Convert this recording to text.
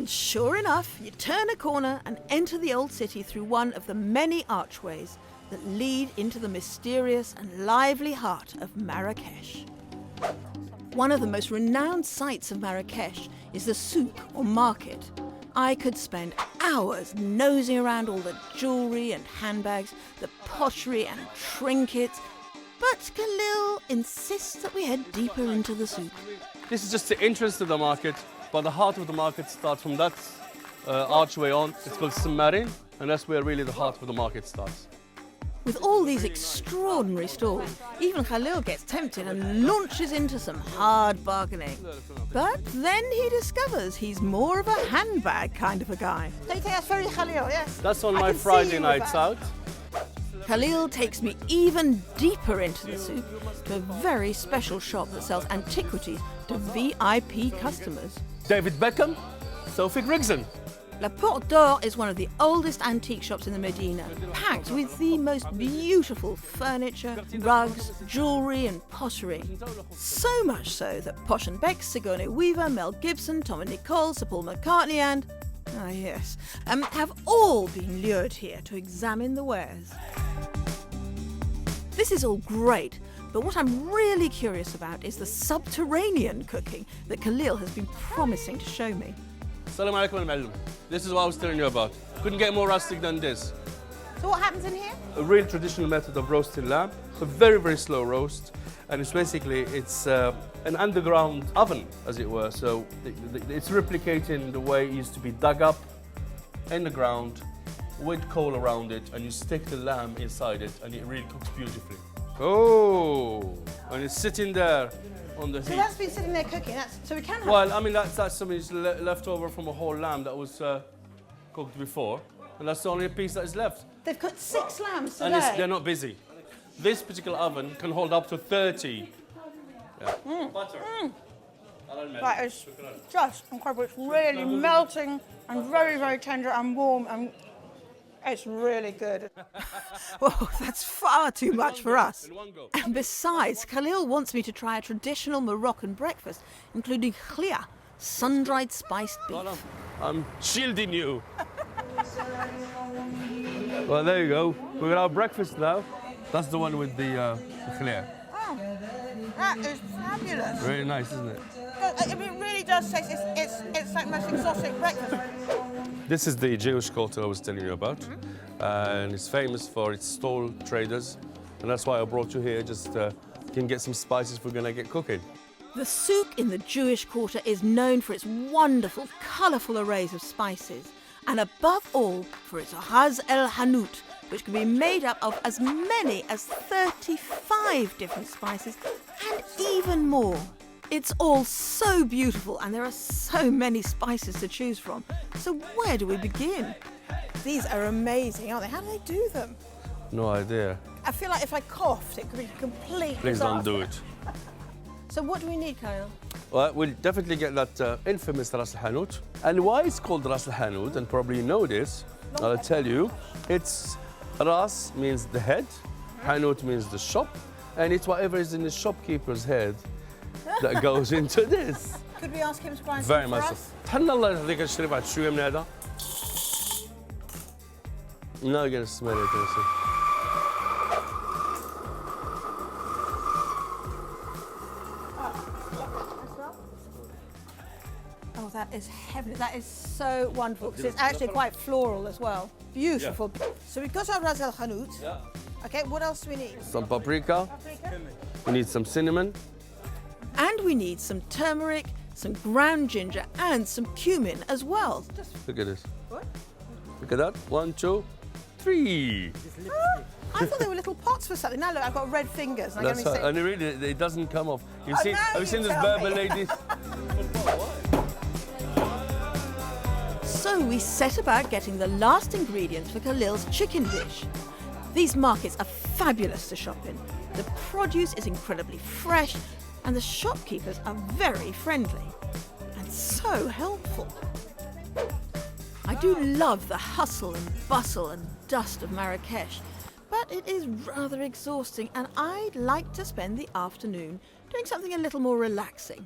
And sure enough, you turn a corner and enter the old city through one of the many archways that lead into the mysterious and lively heart of Marrakesh. One of the most renowned sights of Marrakesh is the Souk, or market. I could spend hours nosing around all the jewellery and handbags, the pottery and trinkets, but Khalil insists that we head deeper into the Souk. This is just the entrance to the market, but the heart of the market starts from that archway on. It's called Submarine, and that's where really the heart of the market starts. With all these extraordinary stalls, even Khalil gets tempted and launches into some hard bargaining. But then he discovers he's more of a handbag kind of a guy. So you think that's very Khalil, yes? That's on my Friday nights out. Khalil takes me even deeper into the Souk to a very special shop that sells antiquities to VIP customers. David Beckham, Sophie Grigson. La Porte d'Or is one of the oldest antique shops in the Medina, packed with the most beautiful furniture, rugs, jewellery and pottery. So much so that Posh and Beck, Sigourney Weaver, Mel Gibson, Tom and Nicole, Sir Paul McCartney and, have all been lured here to examine the wares. This is all great, but what I'm really curious about is the subterranean cooking that Khalil has been promising to show me. Assalamu alaikum al-Ma'allum. This is what I was telling you about. Couldn't get more rustic than this. So what happens in here? A real traditional method of roasting lamb, a very, very slow roast. And it's basically, it's an underground oven, as it were. So it's replicating the way it used to be dug up in the ground with coal around it, and you stick the lamb inside it, and it really cooks beautifully. Oh, and it's sitting there on the heat. So that's been sitting there cooking, so we can have... Well, I mean, that's something that's left over from a whole lamb that was cooked before, and that's the only piece that is left. They've cooked 6 lambs today. And they're not busy. This particular oven can hold up to 30. Yeah. Butter. That is just incredible. It's really melting and very, very tender and warm, and it's really good. Well, that's far too much for us. And besides, Khalil wants me to try a traditional Moroccan breakfast, including khlia, sun-dried spiced beef. I'm shielding you. Well, there you go. We're going to have breakfast now. That's the one with the khlia. Oh, that is fabulous. Really nice, isn't it? It really does taste, it's like the most exotic breakfast. This is the Jewish culture I was telling you about. And it's famous for its stall traders. And that's why I brought you here, just can get some spices if we're going to get cooking. The souk in the Jewish quarter is known for its wonderful, colourful arrays of spices, and above all for its Ras el Hanout, which can be made up of as many as 35 different spices and even more. It's all so beautiful and there are so many spices to choose from. So where do we begin? These are amazing, aren't they? How do they do them? No idea. I feel like if I coughed, it could be complete Please disaster. don't do it. So what do we need, Khalil? Well, we'll definitely get that infamous Ras el Hanout. And why it's called Ras el Hanout, and probably you know this, I'll tell you. It's Ras means the head, Hanout means the shop, and it's whatever is in the shopkeeper's head that goes into this. Could we ask him to grind Very some much for so. us? تهنى الله يهديك اشتري بعد شوية من هذا. Now you're gonna smell it also. Oh, that is heavenly. That is so wonderful because it's actually quite floral as well. Beautiful. Yeah. So we've got our Ras el Hanout. Yeah. Okay, what else do we need? Some paprika. We need some cinnamon. And we need some turmeric, some ground ginger and some cumin as well. Look at this. What? Look at that. 1, 2, 3. I thought they were little pots for something. Now look, I've got red fingers. And That's and it really, it doesn't come off. You see? Now Have you seen this tell Berber me. lady? So we set about getting the last ingredients for Khalil's chicken dish. These markets are fabulous to shop in. The produce is incredibly fresh and the shopkeepers are very friendly and so helpful. I do love the hustle and bustle and dust of Marrakesh, but it is rather exhausting and I'd like to spend the afternoon doing something a little more relaxing.